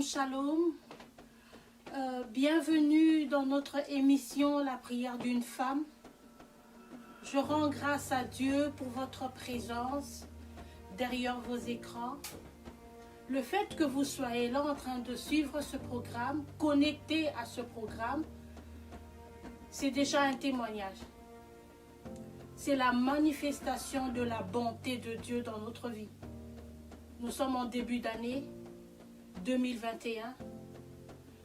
Shalom, shalom. Bienvenue dans notre émission La prière d'une femme. Je rends grâce à Dieu pour votre présence derrière vos écrans. Le fait que vous soyez là en train de suivre ce programme, connecté à ce programme, c'est déjà un témoignage. C'est la manifestation de la bonté de Dieu dans notre vie. Nous sommes en début d'année 2021,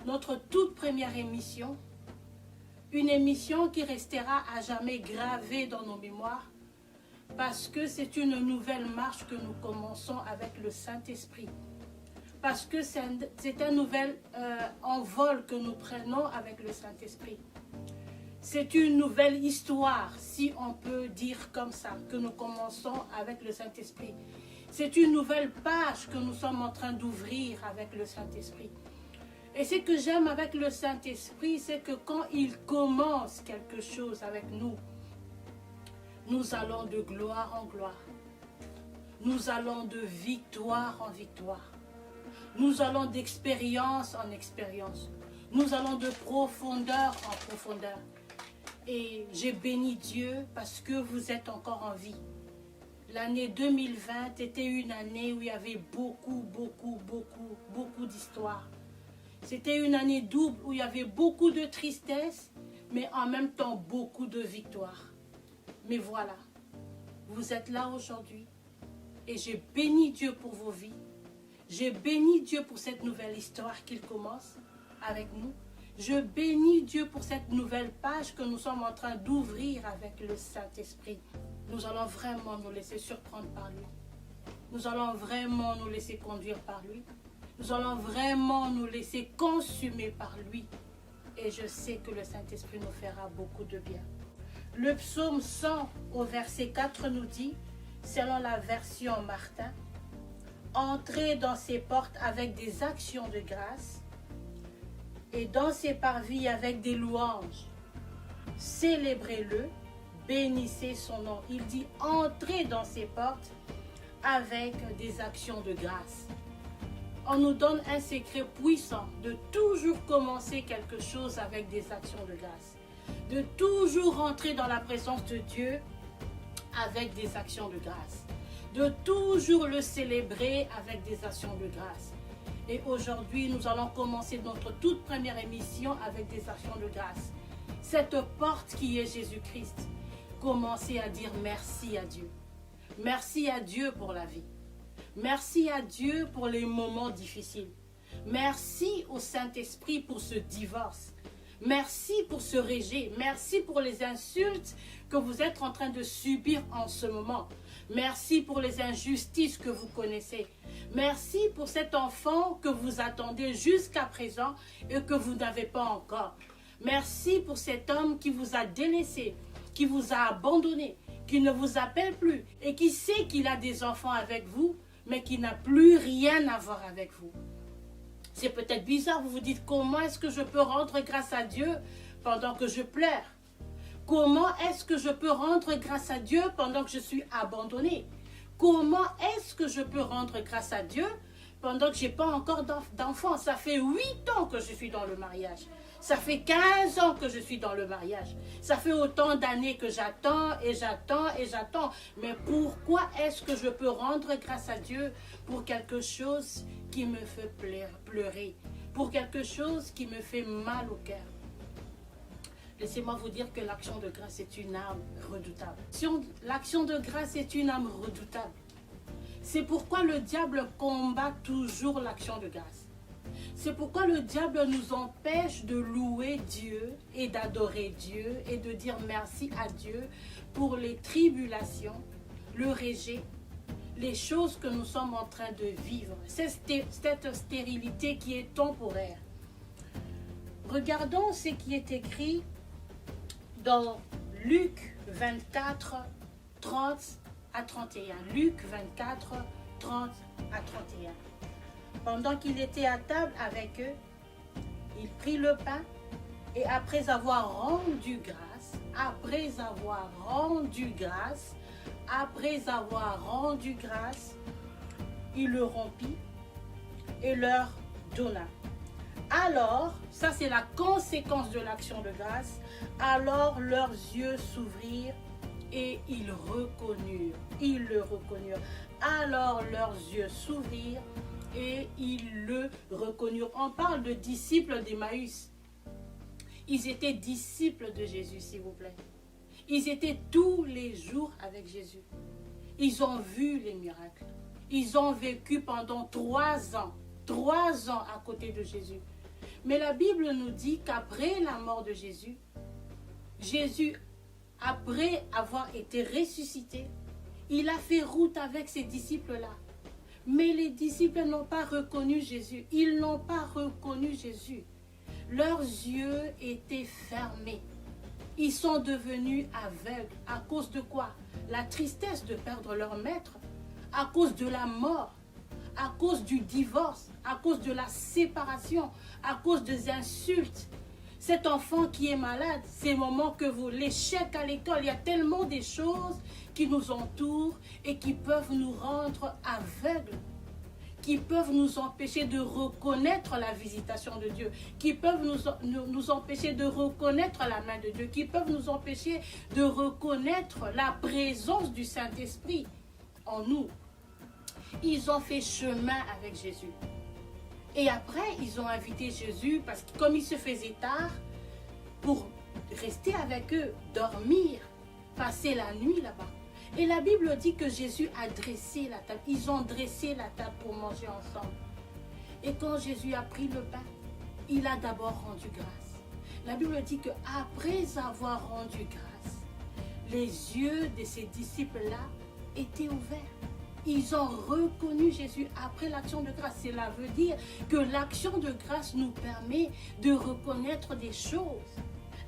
notre toute première émission, une émission qui restera à jamais gravée dans nos mémoires parce que c'est une nouvelle marche que nous commençons avec le Saint-Esprit. Parce que c'est un nouvel envol que nous prenons avec le Saint-Esprit. C'est une nouvelle histoire, si on peut dire comme ça, que nous commençons avec le Saint-Esprit. C'est une nouvelle page que nous sommes en train d'ouvrir avec le Saint-Esprit. Et ce que j'aime avec le Saint-Esprit, c'est que quand il commence quelque chose avec nous, nous allons de gloire en gloire. Nous allons de victoire en victoire. Nous allons d'expérience en expérience. Nous allons de profondeur en profondeur. Et j'ai béni Dieu parce que vous êtes encore en vie. L'année 2020 était une année où il y avait beaucoup d'histoires. C'était une année double où il y avait beaucoup de tristesse, mais en même temps beaucoup de victoires. Mais voilà, vous êtes là aujourd'hui et j'ai béni Dieu pour vos vies. J'ai béni Dieu pour cette nouvelle histoire qu'il commence avec nous. Je bénis Dieu pour cette nouvelle page que nous sommes en train d'ouvrir avec le Saint-Esprit. Nous allons vraiment nous laisser surprendre par lui. Nous allons vraiment nous laisser conduire par lui. Nous allons vraiment nous laisser consumer par lui. Et je sais que le Saint-Esprit nous fera beaucoup de bien. Le psaume 100 au verset 4 nous dit, selon la version Martin, « Entrez dans ses portes avec des actions de grâce et dans ses parvis avec des louanges. Célébrez-le, bénissez son nom. » Il dit « Entrez dans ses portes avec des actions de grâce. » On nous donne un secret puissant de toujours commencer quelque chose avec des actions de grâce. De toujours rentrer dans la présence de Dieu avec des actions de grâce. De toujours le célébrer avec des actions de grâce. Et aujourd'hui, nous allons commencer notre toute première émission avec des actions de grâce. Cette porte qui est Jésus-Christ. Commencez à dire merci à Dieu. Merci à Dieu pour la vie. Merci à Dieu pour les moments difficiles. Merci au Saint-Esprit pour ce divorce. Merci pour ce rejet. Merci pour les insultes que vous êtes en train de subir en ce moment. Merci pour les injustices que vous connaissez. Merci pour cet enfant que vous attendez jusqu'à présent et que vous n'avez pas encore. Merci pour cet homme qui vous a délaissé, qui vous a abandonné, qui ne vous appelle plus et qui sait qu'il a des enfants avec vous, mais qui n'a plus rien à voir avec vous. C'est peut-être bizarre, vous vous dites comment est-ce que je peux rendre grâce à Dieu pendant que je pleure? Comment est-ce que je peux rendre grâce à Dieu pendant que je suis abandonnée? Comment est-ce que je peux rendre grâce à Dieu pendant que je n'ai pas encore d'enfant? Ça fait 8 ans que je suis dans le mariage. Ça fait 15 ans que je suis dans le mariage. Ça fait autant d'années que j'attends et j'attends et j'attends. Mais pourquoi est-ce que je peux rendre grâce à Dieu pour quelque chose qui me fait pleurer? Pour quelque chose qui me fait mal au cœur? Laissez-moi vous dire que l'action de grâce est une arme redoutable. L'action de grâce est une arme redoutable. C'est pourquoi le diable combat toujours l'action de grâce. C'est pourquoi le diable nous empêche de louer Dieu et d'adorer Dieu et de dire merci à Dieu pour les tribulations, le rejet, les choses que nous sommes en train de vivre. Cette stérilité qui est temporaire. Regardons ce qui est écrit dans Luc 24, 30 à 31. Luc 24, 30 à 31. Pendant qu'il était à table avec eux, il prit le pain et après avoir rendu grâce, il le rompit et leur donna. Alors, ça c'est la conséquence de l'action de grâce, alors leurs yeux s'ouvrirent et ils reconnurent. Ils le reconnurent. Alors leurs yeux s'ouvrirent et ils le reconnurent. On parle de disciples d'Emmaüs. Ils étaient disciples de Jésus, s'il vous plaît. Ils étaient tous les jours avec Jésus. Ils ont vu les miracles. Ils ont vécu pendant 3 ans à côté de Jésus. Mais la Bible nous dit qu'après la mort de Jésus, après avoir été ressuscité, il a fait route avec ses disciples-là. Mais les disciples n'ont pas reconnu Jésus. Ils n'ont pas reconnu Jésus. Leurs yeux étaient fermés. Ils sont devenus aveugles. À cause de quoi? La tristesse de perdre leur maître, à cause de la mort, à cause du divorce, à cause de la séparation, à cause des insultes. Cet enfant qui est malade, ces moments que vous, l'échec à l'école, il y a tellement de choses qui nous entourent et qui peuvent nous rendre aveugles, qui peuvent nous empêcher de reconnaître la visitation de Dieu, qui peuvent nous empêcher de reconnaître la main de Dieu, qui peuvent nous empêcher de reconnaître la présence du Saint-Esprit en nous. Ils ont fait chemin avec Jésus. Et après, ils ont invité Jésus, parce que comme il se faisait tard, pour rester avec eux, dormir, passer la nuit là-bas. Et la Bible dit que Jésus a dressé la table. Ils ont dressé la table pour manger ensemble. Et quand Jésus a pris le pain, il a d'abord rendu grâce. La Bible dit qu'après avoir rendu grâce, les yeux de ces disciples-là étaient ouverts. Ils ont reconnu Jésus après l'action de grâce. Cela veut dire que l'action de grâce nous permet de reconnaître des choses.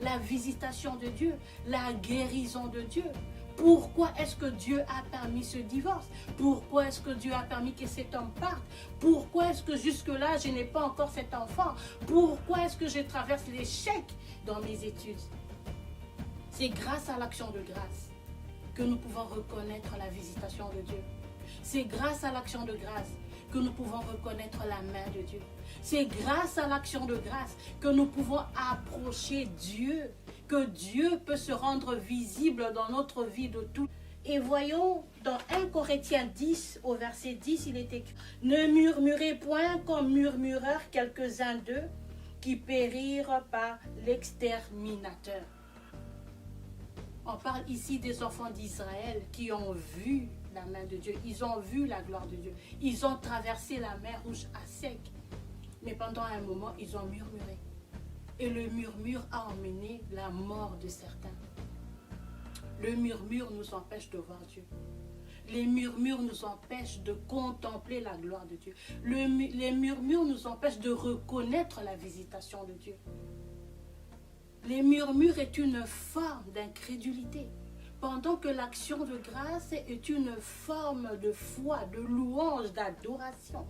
La visitation de Dieu, la guérison de Dieu. Pourquoi est-ce que Dieu a permis ce divorce? Pourquoi est-ce que Dieu a permis que cet homme parte? Pourquoi est-ce que jusque-là, je n'ai pas encore cet enfant? Pourquoi est-ce que je traverse l'échec dans mes études? C'est grâce à l'action de grâce que nous pouvons reconnaître la visitation de Dieu. C'est grâce à l'action de grâce que nous pouvons reconnaître la main de Dieu. C'est grâce à l'action de grâce que nous pouvons approcher Dieu, que Dieu peut se rendre visible dans notre vie de tout. Et voyons, dans 1 Corinthiens 10, au verset 10, il est écrit « Ne murmurez point comme murmurèrent quelques-uns d'eux qui périrent par l'exterminateur. » On parle ici des enfants d'Israël qui ont vu la main de Dieu. Ils ont vu la gloire de Dieu. Ils ont traversé la mer Rouge à sec. Mais pendant un moment, ils ont murmuré. Et le murmure a emmené la mort de certains. Le murmure nous empêche de voir Dieu. Les murmures nous empêchent de contempler la gloire de Dieu. Les murmures nous empêchent de reconnaître la visitation de Dieu. Les murmures est une forme d'incrédulité. Pendant que l'action de grâce est une forme de foi, de louange, d'adoration.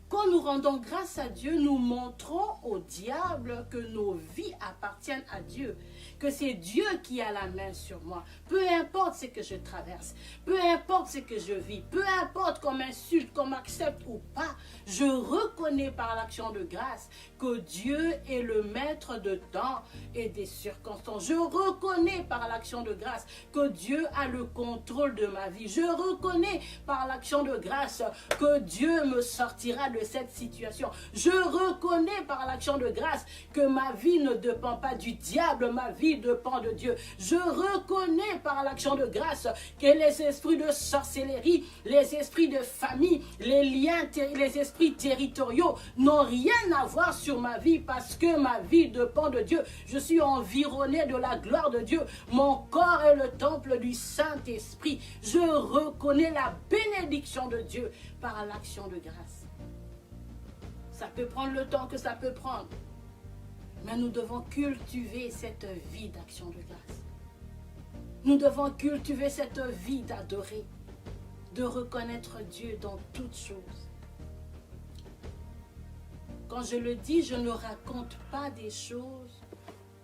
Quand nous rendons grâce à Dieu, nous montrons au diable que nos vies appartiennent à Dieu. Que c'est Dieu qui a la main sur moi. Peu importe ce que je traverse, peu importe ce que je vis, peu importe qu'on m'insulte, qu'on m'accepte ou pas, je reconnais par l'action de grâce que Dieu est le maître de temps et des circonstances. Je reconnais par l'action de grâce que Dieu a le contrôle de ma vie. Je reconnais par l'action de grâce que Dieu me sortira de cette situation. Je reconnais par l'action de grâce que ma vie ne dépend pas du diable, ma vie dépend de Dieu. Je reconnais par l'action de grâce que les esprits de sorcellerie, les esprits de famille, les liens, les esprits territoriaux n'ont rien à voir sur ma vie parce que ma vie dépend de Dieu. Je suis environné de la gloire de Dieu. Mon corps est le temple du Saint-Esprit. Je reconnais la bénédiction de Dieu par l'action de grâce. Ça peut prendre le temps que ça peut prendre. Mais nous devons cultiver cette vie d'action de grâce. Nous devons cultiver cette vie d'adorer, de reconnaître Dieu dans toutes choses. Quand je le dis, je ne raconte pas des choses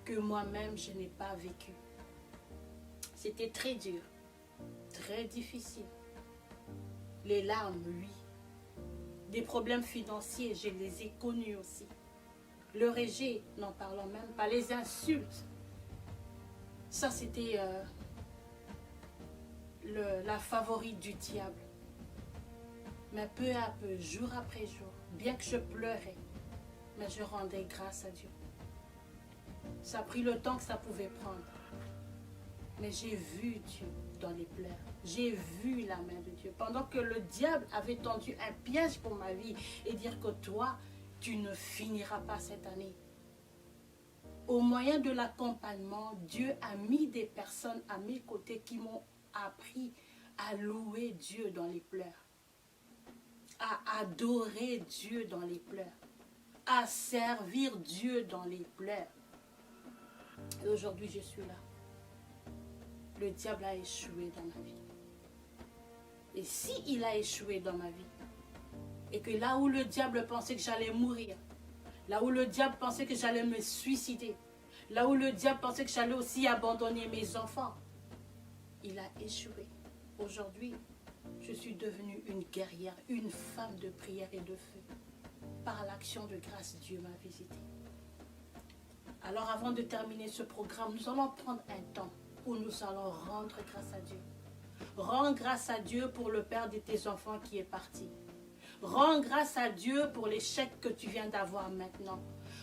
que moi-même je n'ai pas vécues. C'était très dur, très difficile. Les larmes, oui. Des problèmes financiers, je les ai connus aussi. Le rejet, n'en parlons même pas. Les insultes. Ça, c'était la favorite du diable. Mais peu à peu, jour après jour, bien que je pleurais, mais je rendais grâce à Dieu. Ça a pris le temps que ça pouvait prendre. Mais j'ai vu Dieu dans les pleurs. J'ai vu la main de Dieu. Pendant que le diable avait tendu un piège pour ma vie et dire que toi, tu ne finiras pas cette année. Au moyen de l'accompagnement, Dieu a mis des personnes à mes côtés qui m'ont appris à louer Dieu dans les pleurs, à adorer Dieu dans les pleurs, à servir Dieu dans les pleurs. Et aujourd'hui, je suis là. Le diable a échoué dans ma vie. Et s'il a échoué dans ma vie, et que là où le diable pensait que j'allais mourir, là où le diable pensait que j'allais me suicider, là où le diable pensait que j'allais aussi abandonner mes enfants, il a échoué. Aujourd'hui, je suis devenue une guerrière, une femme de prière et de feu. Par l'action de grâce, Dieu m'a visitée. Alors avant de terminer ce programme, nous allons prendre un temps où nous allons rendre grâce à Dieu. Rends grâce à Dieu pour le père de tes enfants qui est parti. Rends grâce à Dieu pour l'échec que tu viens d'avoir maintenant.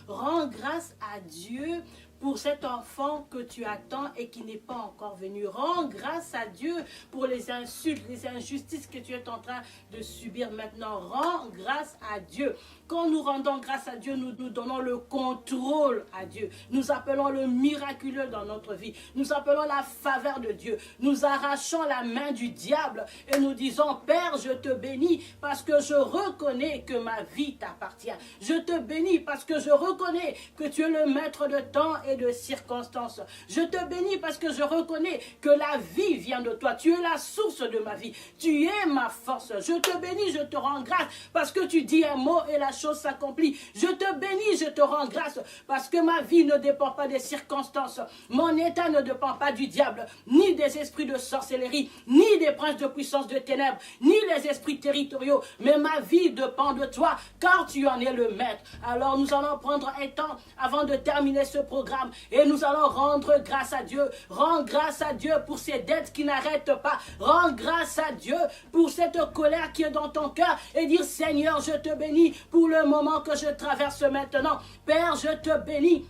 Rends grâce à Dieu pour cet enfant que tu attends et qui n'est pas encore venu. Rends grâce à Dieu pour les insultes, les injustices que tu es en train de subir maintenant. Rends grâce à Dieu. Quand nous rendons grâce à Dieu, nous donnons le contrôle à Dieu. Nous appelons le miraculeux dans notre vie. Nous appelons la faveur de Dieu. Nous arrachons la main du diable et nous disons, Père, je te bénis parce que je reconnais que ma vie t'appartient. Je te bénis parce que je reconnais que tu es le maître de temps et de circonstances. Je te bénis parce que je reconnais que la vie vient de toi. Tu es la source de ma vie. Tu es ma force. Je te bénis, je te rends grâce parce que tu dis un mot et la chose s'accomplit. Je te bénis, je te rends grâce parce que ma vie ne dépend pas des circonstances. Mon état ne dépend pas du diable, ni des esprits de sorcellerie, ni des princes de puissance de ténèbres, ni les esprits territoriaux. Mais ma vie dépend de toi car tu en es le maître. Alors nous allons prendre un temps avant de terminer ce programme et nous allons rendre grâce à Dieu. Rends grâce à Dieu pour ces dettes qui n'arrêtent pas. Rends grâce à Dieu pour cette colère qui est dans ton cœur et dire Seigneur, je te bénis pour le moment que je traverse maintenant. Père, je te bénis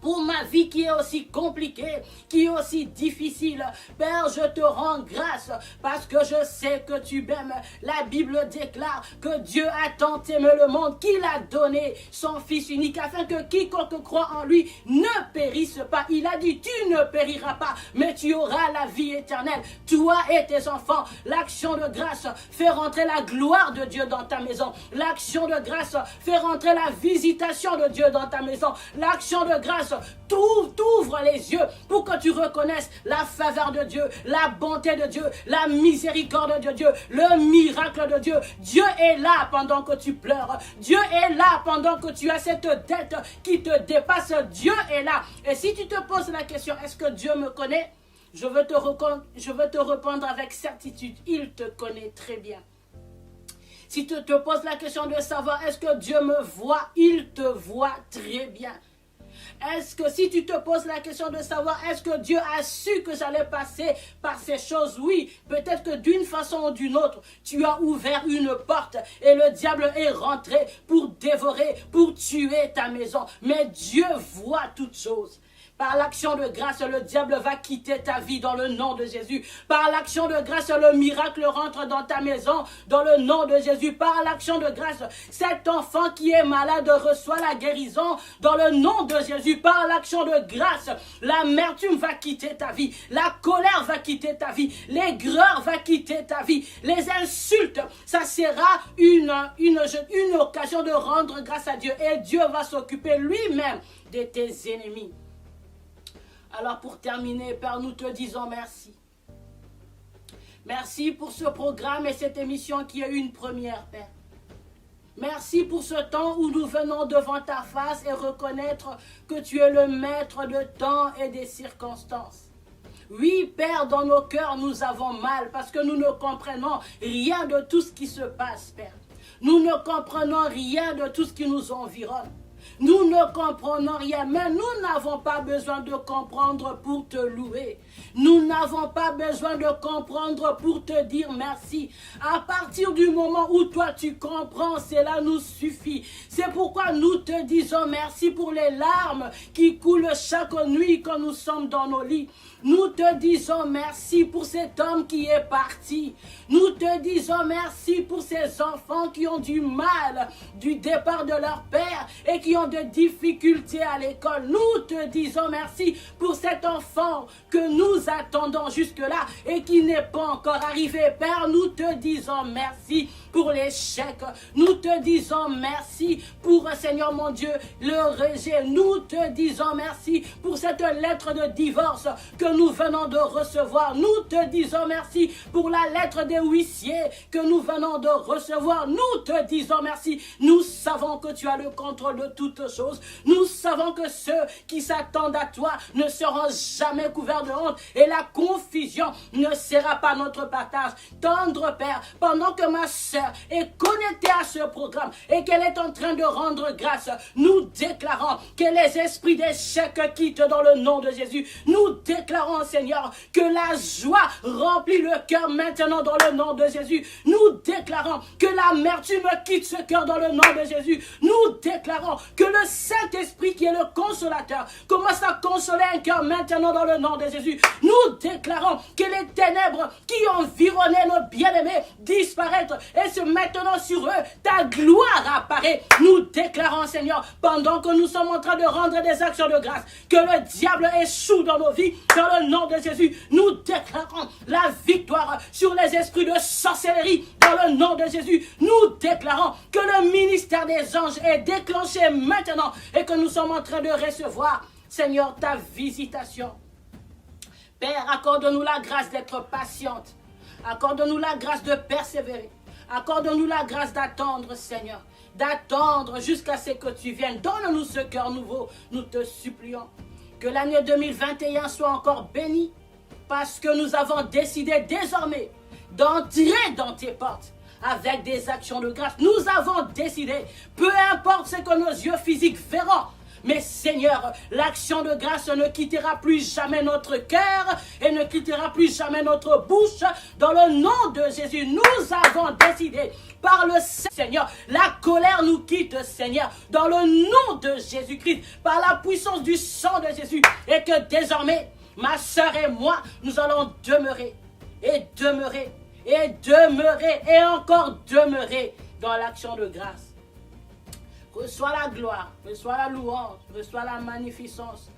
pour ma vie qui est aussi compliquée, qui est aussi difficile. Père, je te rends grâce parce que je sais que tu m'aimes. La Bible déclare que Dieu a tant aimé le monde qu'il a donné son Fils unique afin que quiconque croit en lui ne périsse pas. Il a dit, tu ne périras pas, mais tu auras la vie éternelle. Toi et tes enfants, l'action de grâce fait rentrer la gloire de Dieu dans ta maison. L'action de grâce fait rentrer la visitation de Dieu dans ta maison. L'action de grâce t'ouvre les yeux pour que tu reconnaisses la faveur de Dieu, la bonté de Dieu, la miséricorde de Dieu, le miracle de Dieu. Dieu est là pendant que tu pleures. Dieu est là pendant que tu as cette dette qui te dépasse. Dieu est là. Et si tu te poses la question, est-ce que Dieu me connaît? Je veux te répondre avec certitude. Il te connaît très bien. Si tu te poses la question de savoir, est-ce que Dieu me voit? Il te voit très bien. Est-ce que si tu te poses la question de savoir est-ce que Dieu a su que j'allais passer par ces choses? Oui, peut-être que d'une façon ou d'une autre, tu as ouvert une porte et le diable est rentré pour dévorer, pour tuer ta maison. Mais Dieu voit toutes choses. Par l'action de grâce, le diable va quitter ta vie dans le nom de Jésus. Par l'action de grâce, le miracle rentre dans ta maison dans le nom de Jésus. Par l'action de grâce, cet enfant qui est malade reçoit la guérison dans le nom de Jésus. Par l'action de grâce, l'amertume va quitter ta vie. La colère va quitter ta vie. L'aigreur va quitter ta vie. Les insultes, ça sera une occasion de rendre grâce à Dieu. Et Dieu va s'occuper lui-même de tes ennemis. Alors pour terminer, Père, nous te disons merci. Merci pour ce programme et cette émission qui est une première, Père. Merci pour ce temps où nous venons devant ta face et reconnaître que tu es le maître de temps et des circonstances. Oui, Père, dans nos cœurs, nous avons mal parce que nous ne comprenons rien de tout ce qui se passe, Père. Nous ne comprenons rien de tout ce qui nous environne. Nous ne comprenons rien, mais nous n'avons pas besoin de comprendre pour te louer. Nous n'avons pas besoin de comprendre pour te dire merci. À partir du moment où toi tu comprends, cela nous suffit. C'est pourquoi nous te disons merci pour les larmes qui coulent chaque nuit quand nous sommes dans nos lits. Nous te disons merci pour cet homme qui est parti. Nous te disons merci pour ces enfants qui ont du mal du départ de leur père et qui ont de difficultés à l'école. Nous te disons merci pour cet enfant que nous attendons jusque-là et qui n'est pas encore arrivé. Père, nous te disons merci pour l'échec. Nous te disons merci pour, Seigneur mon Dieu, le rejet. Nous te disons merci pour cette lettre de divorce que nous venons de recevoir. Nous te disons merci pour la lettre des huissiers que nous venons de recevoir. Nous te disons merci. Nous savons que tu as le contrôle de toutes choses. Nous savons que ceux qui s'attendent à toi ne seront jamais couverts de honte et la confusion ne sera pas notre partage. Tendre Père, pendant que ma sœur est connectée à ce programme et qu'elle est en train de rendre grâce, nous déclarons que les esprits d'échec quittent dans le nom de Jésus. Nous déclarons, Seigneur, que la joie remplit le cœur maintenant dans le nom de Jésus. Nous déclarons que l'amertume quitte ce cœur dans le nom de Jésus. Nous déclarons que le Saint-Esprit qui est le consolateur commence à consoler un cœur maintenant dans le nom de Jésus. Nous déclarons que les ténèbres qui environnaient nos bien-aimés disparaissent et se maintenant sur eux, ta gloire apparaît. Nous déclarons, Seigneur, pendant que nous sommes en train de rendre des actions de grâce, que le diable échoue dans nos vies, dans le nom de Jésus. Nous déclarons la victoire sur les esprits de sorcellerie, dans le nom de Jésus. Nous déclarons que le ministère des anges est déclenché maintenant et que nous sommes en train de recevoir, Seigneur, ta visitation. Père, accorde-nous la grâce d'être patiente. Accorde-nous la grâce de persévérer. Accorde-nous la grâce d'attendre, Seigneur. D'attendre jusqu'à ce que tu viennes. Donne-nous ce cœur nouveau, nous te supplions. Que l'année 2021 soit encore bénie parce que nous avons décidé désormais d'entrer dans tes portes avec des actions de grâce. Nous avons décidé, peu importe ce que nos yeux physiques verront, mais Seigneur, l'action de grâce ne quittera plus jamais notre cœur et ne quittera plus jamais notre bouche. Dans le nom de Jésus, nous avons décidé par le Seigneur. La colère nous quitte, Seigneur, dans le nom de Jésus-Christ, par la puissance du sang de Jésus. Et que désormais, ma sœur et moi, nous allons demeurer et demeurer et demeurer et encore demeurer dans l'action de grâce. Reçois la gloire, reçois la louange, reçois la magnificence.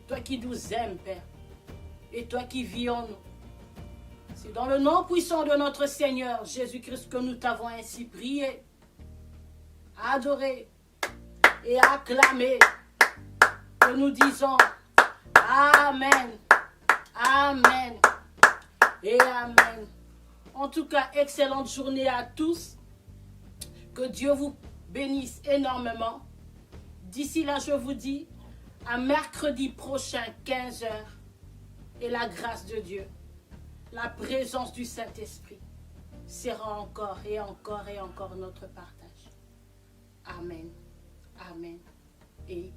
Toi qui nous aimes, Père, et toi qui vis en nous. C'est dans le nom puissant de notre Seigneur Jésus-Christ que nous t'avons ainsi prié, adoré et acclamé, que nous disons Amen, Amen et Amen. En tout cas, excellente journée à tous. Que Dieu vous bénisse énormément. D'ici là, je vous dis à mercredi prochain, 15h, et la grâce de Dieu, la présence du Saint-Esprit sera encore et encore et encore notre partage. Amen, Amen et